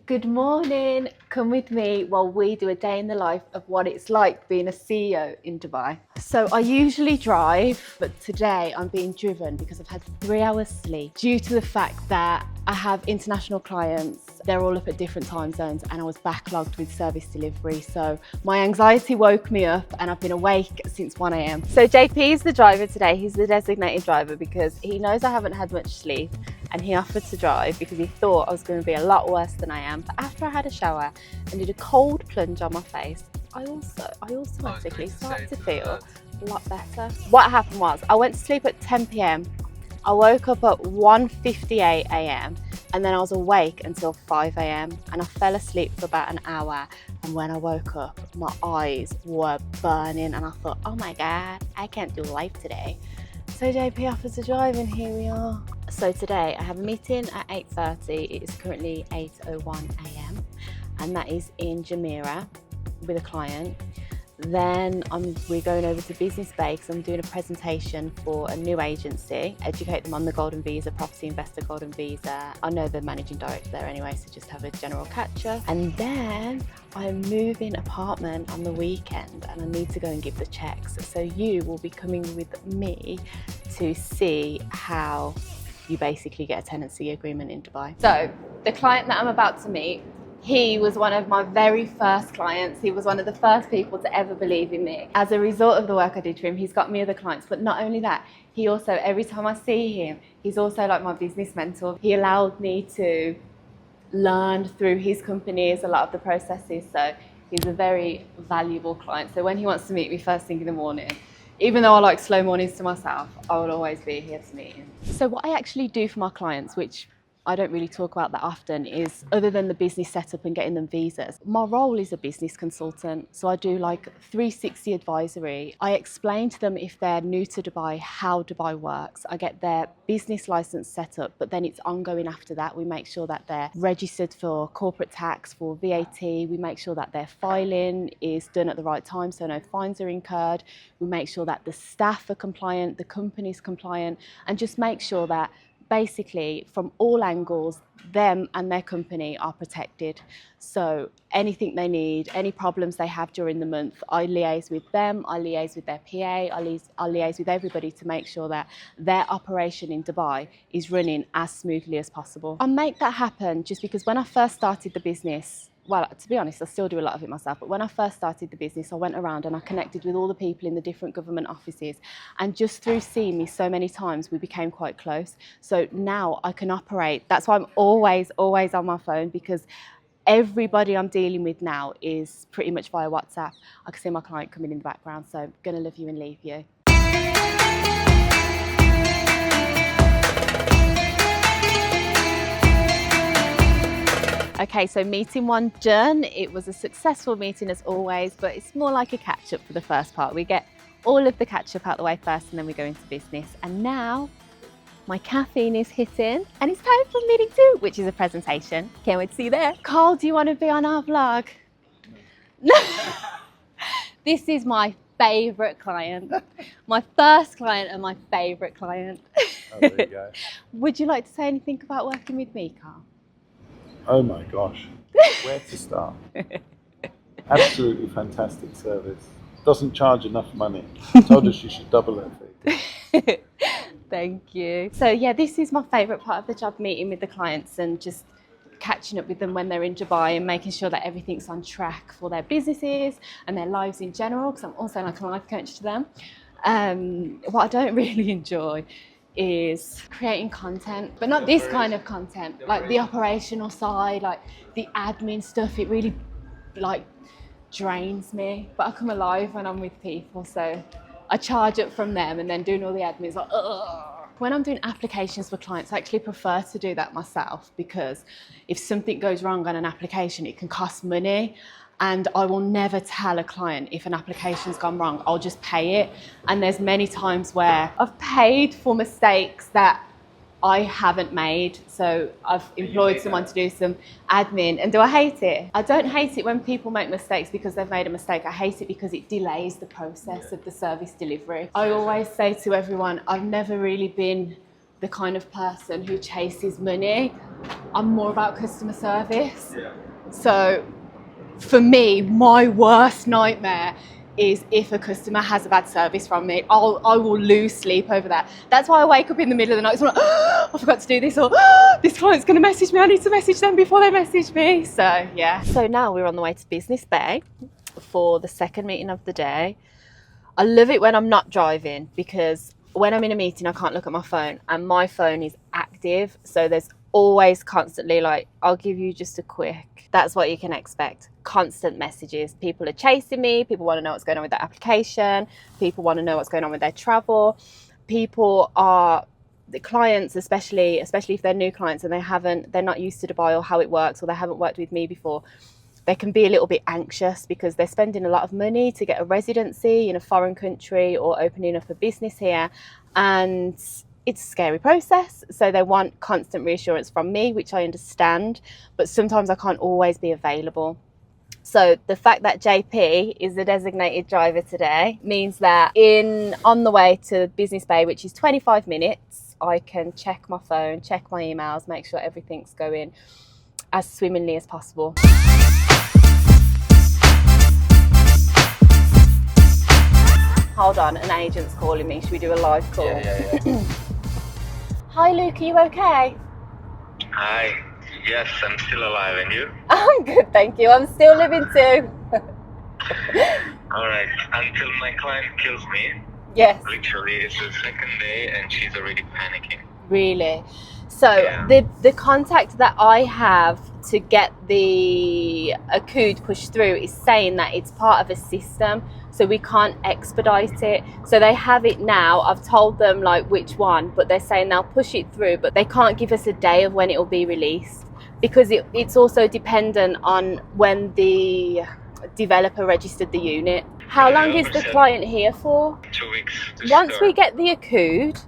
Good morning. Come with me while we do a day in the life of what it's like being a CEO in Dubai. So I usually drive, but today I'm being driven because I've had 3 hours sleep due to the fact that I have international clients. They're all up at different time zones and I was backlogged with service delivery. So my anxiety woke me up and I've been awake since 1 a.m. So JP is the driver today. He's the designated driver because he knows I haven't had much sleep and he offered to drive because he thought I was going to be a lot worse than I am. But after I had a shower and did a cold plunge on my face, I automatically started to feel a lot better. What happened was I went to sleep at 10 p.m. I woke up at 1:58 a.m. and then I was awake until 5 a.m. and I fell asleep for about an hour. And when I woke up, my eyes were burning and I thought, oh my God, I can't do life today. So JP offered to drive and here we are. So today I have a meeting at 8:30. It is currently 8:01 a.m. and that is in Jumeirah with a client. Then we're going over to Business Bay because I'm doing a presentation for a new agency, educate them on the Golden Visa, Property Investor Golden Visa. I know the managing director there anyway, so just have a general catch-up. And then I'm moving apartment on the weekend and I need to go and give the checks. So you will be coming with me to see how you basically get a tenancy agreement in Dubai. So the client that I'm about to meet, he was one of my very first clients. He was one of the first people to ever believe in me. As a result of the work I did for him, he's got me other clients. But not only that, he also, every time I see him, he's also like my business mentor. He allowed me to learn through his companies a lot of the processes. So he's a very valuable client. So when he wants to meet me first thing in the morning, even though I like slow mornings to myself, I will always be here to meet him. So what I actually do for my clients, which I don't really talk about that often, is other than the business setup and getting them visas, my role is a business consultant. So I do like 360 advisory. I explain to them if they're new to Dubai, how Dubai works. I get their business license set up, but then it's ongoing after that. We make sure that they're registered for corporate tax, for VAT. We make sure that their filing is done at the right time so no fines are incurred. We make sure that the staff are compliant, the company's compliant, and just make sure that basically from all angles, them and their company are protected. So anything they need, any problems they have during the month, I liaise with them, I liaise with their PA, I liaise with everybody to make sure that their operation in Dubai is running as smoothly as possible. I make that happen just because when I first started the business, well, to be honest, I still do a lot of it myself, but when I first started the business, I went around and I connected with all the people in the different government offices. And just through seeing me so many times, we became quite close. So now I can operate. That's why I'm always on my phone, because everybody I'm dealing with now is pretty much via WhatsApp. I can see my client coming in the background, so I'm gonna love you and leave you. Okay, so meeting one done. It was a successful meeting as always, but it's more like a catch-up for the first part. We get all of the catch-up out the way first and then we go into business. And now my caffeine is hitting and it's time for meeting two, which is a presentation. Can't wait to see you there. Carl, do you want to be on our vlog? No. This is my favourite client. My first client and my favourite client. Oh, there you go. Would you like to say anything about working with me, Carl? Oh my gosh, where to start? Absolutely fantastic service. Doesn't charge enough money. Told us you should double her fee. Thank you. So yeah, this is my favourite part of the job, meeting with the clients and just catching up with them when they're in Dubai and making sure that everything's on track for their businesses and their lives in general, because I'm also like a life coach to them. What I don't really enjoy is creating content, but not this kind of content, like the operational side, like the admin stuff. It really like drains me, but I come alive when I'm with people, so I charge up from them, and then doing all the admin is like, ugh. When I'm doing applications for clients, I actually prefer to do that myself, because if something goes wrong on an application, it can cost money. And I will never tell a client if an application's gone wrong. I'll just pay it. And there's many times where I've paid for mistakes that I haven't made. So I've employed someone to do some admin. And do I hate it? I don't hate it when people make mistakes because they've made a mistake. I hate it because it delays the process of the service delivery. I always say to everyone, I've never really been the kind of person who chases money. I'm more about customer service. So for me, my worst nightmare is if a customer has a bad service from me. I will lose sleep over that. That's why I wake up in the middle of the night and I'm like, oh, I forgot to do this, or this client's going to message me. I need to message them before they message me. So yeah. So now we're on the way to Business Bay for the second meeting of the day. I love it when I'm not driving, because when I'm in a meeting, I can't look at my phone, and my phone is active. So there's always constantly, like, I'll give you just a quick, that's what you can expect. Constant messages. People are chasing me. People want to know what's going on with their application. People want to know what's going on with their travel. People are, the clients, especially if they're new clients and they're not used to Dubai or how it works, or they haven't worked with me before, they can be a little bit anxious because they're spending a lot of money to get a residency in a foreign country or opening up a business here, and it's a scary process. So they want constant reassurance from me, which I understand, but sometimes I can't always be available. So the fact that JP is the designated driver today means that on the way to Business Bay, which is 25 minutes, I can check my phone, check my emails, make sure everything's going as swimmingly as possible. Hold on, an agent's calling me. Should we do a live call? Yeah. Hi Luke, are you okay? Hi. Yes, I'm still alive, and you? I'm good, thank you. I'm still living too. Alright, until my client kills me. Yes. Literally, it's the second day and she's already panicking. Really? So Yeah. the contact that I have to get the Akoud pushed through is saying that it's part of a system, so we can't expedite it. So they have it now. I've told them like which one, but they're saying they'll push it through, but they can't give us a day of when it will be released, because it's also dependent on when the developer registered the unit. How long is the client here for? 2 weeks. Once we get the Akoud,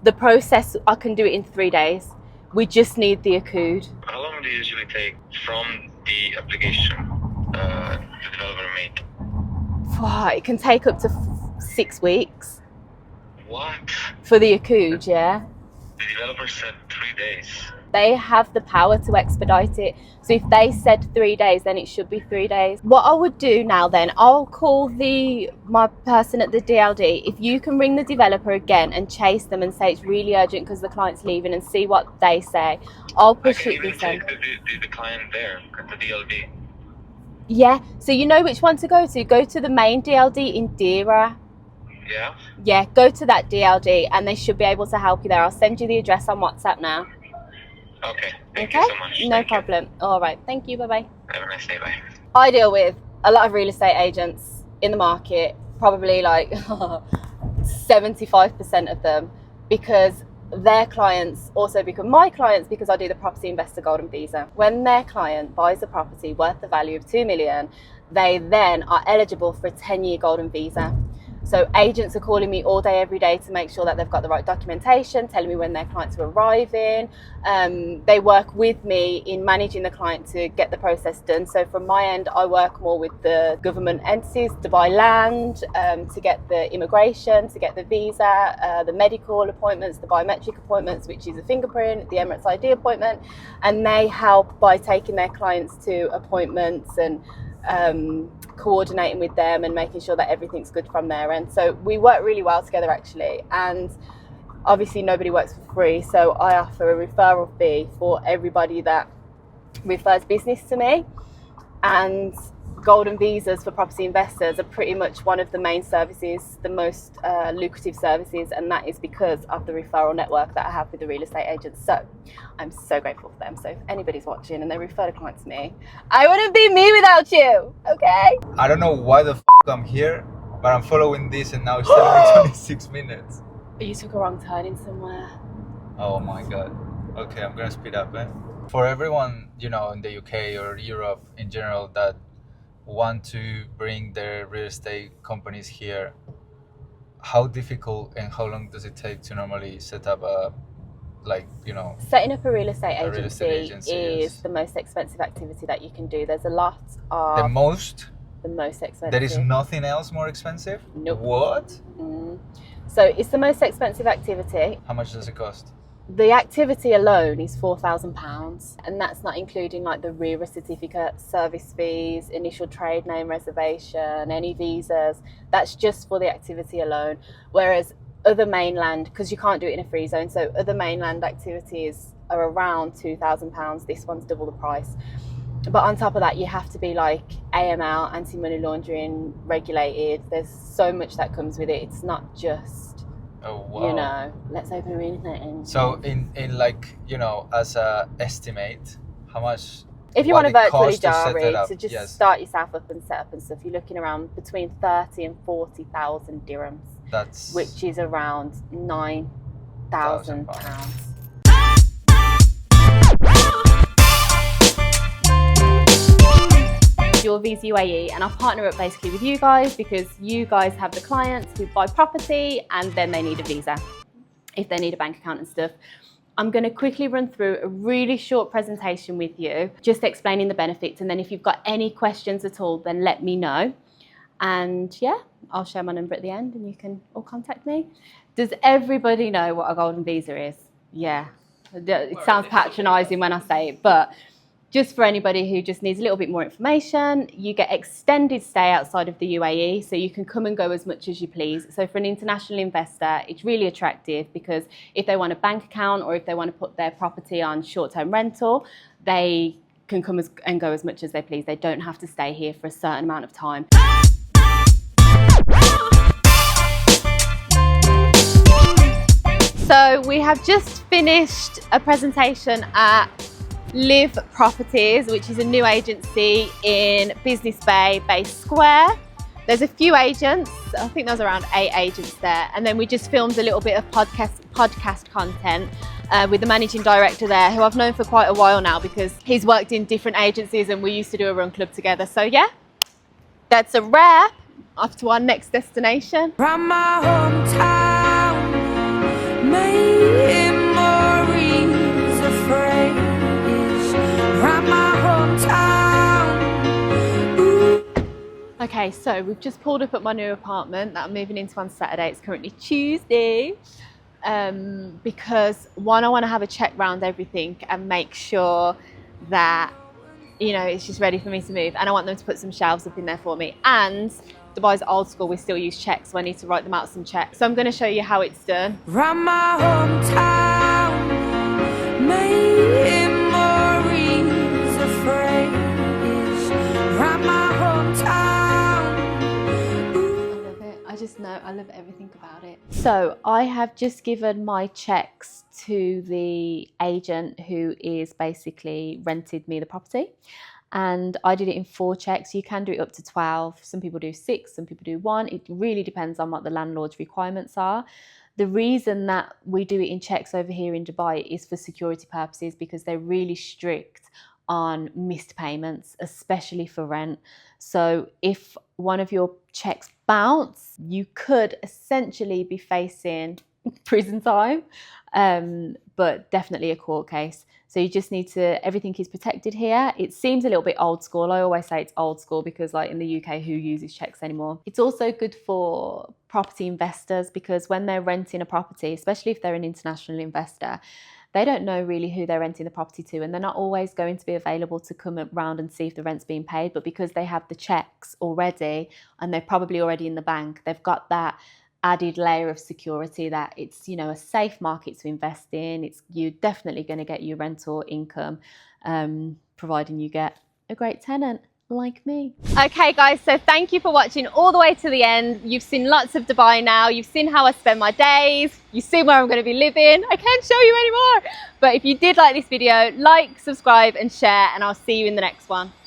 the process, I can do it in 3 days. We just need the Akoud. How long do you usually take from the application the developer made? It can take up to 6 weeks What? for the Akoud, yeah. The developer said 3 days. They have the power to expedite it. So if they said 3 days, then it should be 3 days. What I would do now then, I'll call my person at the DLD. If you can ring the developer again and chase them and say it's really urgent because the client's leaving, and see what they say. I'll I push can it even this end. take the client there at the DLD. Yeah, so you know which one to go to. Go to the main DLD in Dira. Yeah? Yeah, go to that DLD and they should be able to help you there. I'll send you the address on WhatsApp now. Okay. Thank Okay? you so much. No Thank you. problem. All right. Thank you. Bye-bye. Have a nice day. Bye. I deal with a lot of real estate agents in the market, probably like 75% of them, because their clients also become my clients because I do the property investor golden visa. When their client buys a property worth the value of 2 million, they then are eligible for a 10-year golden visa. So agents are calling me all day, every day to make sure that they've got the right documentation, telling me when their clients are arriving. They work with me in managing the client to get the process done. So from my end, I work more with the government entities, Dubai Land, to get the immigration, to get the visa, the medical appointments, the biometric appointments, which is a fingerprint, the Emirates ID appointment. And they help by taking their clients to appointments and coordinating with them and making sure that everything's good from there. And so we work really well together actually, and obviously nobody works for free, so I offer a referral fee for everybody that refers business to me. And golden visas for property investors are pretty much one of the main services, the most lucrative services, and that is because of the referral network that I have with the real estate agents. So I'm so grateful for them. So if anybody's watching and they refer a client to me, I wouldn't be me without you, okay? I don't know why the I'm here, but I'm following this and now it's telling me 26 minutes. You took a wrong turn in somewhere. Oh my god. Okay, I'm gonna speed up, For everyone, in the UK or Europe in general that want to bring their real estate companies here, how difficult and how long does it take to normally set up setting up a real estate a real estate agency agency, is yes. the most expensive activity that you can do. There's a lot of The most? the most expensive. There is nothing else more expensive? Nope. What? So it's the most expensive activity. How much does it cost? the activity alone is £4,000, and that's not including like the RERA certificate, service fees, initial trade name reservation, any visas. That's just for the activity alone. Whereas other mainland, because you can't do it in a free zone, so other mainland activities are around £2,000. This one's double the price. But on top of that, you have to be like AML, anti-money laundering regulated. There's so much that comes with it. It's not just, Oh wow. you know, let's open anything. So in like, you know, as a estimate, how much? If you what want a it virtually costs to set diary it up, to just yes. start yourself up and set up and stuff, you're looking around between 30 and 40,000 dirhams, That's which is around £9,000. Your Visa UAE, and I partner up basically with you guys because you guys have the clients who buy property and then they need a visa if they need a bank account and stuff. I'm going to quickly run through a really short presentation with you, just explaining the benefits, and then if you've got any questions at all, then let me know. And yeah, I'll share my number at the end and you can all contact me. Does everybody know what a golden visa is? Yeah, it sounds patronising when I say it, but just for anybody who just needs a little bit more information, you get extended stay outside of the UAE, so you can come and go as much as you please. So for an international investor, it's really attractive because if they want a bank account or if they want to put their property on short-term rental, they can come and go as much as they please. They don't have to stay here for a certain amount of time. So we have just finished a presentation at Live Properties, which is a new agency in Business Bay, Bay Square. There's a few agents, I think there's around 8 agents there. And then we just filmed a little bit of podcast content with the managing director there, who I've known for quite a while now because he's worked in different agencies and we used to do a run club together. So yeah, that's a wrap. Off to our next destination. From my hometown, memories of phrase. From my hometown. Ooh. Okay, so we've just pulled up at my new apartment that I'm moving into on Saturday. It's currently Tuesday. Because one, I want to have a check round everything and make sure that, you know, it's just ready for me to move. And I want them to put some shelves up in there for me. And Dubai's old school, we still use checks, so I need to write them out some checks. So I'm going to show you how it's done. From my hometown, memories of phrase. From my hometown. Ooh. I love it. I just know, I love everything about it. So I have just given my checks to the agent who is basically rented me the property. And I did it in 4 checks. You can do it up to 12. Some people do 6, some people do 1. It really depends on what the landlord's requirements are. The reason that we do it in checks over here in Dubai is for security purposes, because they're really strict on missed payments, especially for rent. So if one of your checks bounce, you could essentially be facing prison time, but definitely a court case. So you just need to, everything is protected here. It seems a little bit old school. I always say it's old school because like in the UK, who uses checks anymore? It's also good for property investors because when they're renting a property, especially if they're an international investor, they don't know really who they're renting the property to, and they're not always going to be available to come around and see if the rent's being paid. But because they have the checks already and they're probably already in the bank, they've got that added layer of security that it's, you know, a safe market to invest in. It's, you're definitely going to get your rental income, providing you get a great tenant like me. Okay guys, so thank you for watching all the way to the end. You've seen lots of Dubai now. You've seen how I spend my days. You've seen where I'm going to be living. I can't show you anymore. But if you did like this video, like, subscribe and share, and I'll see you in the next one.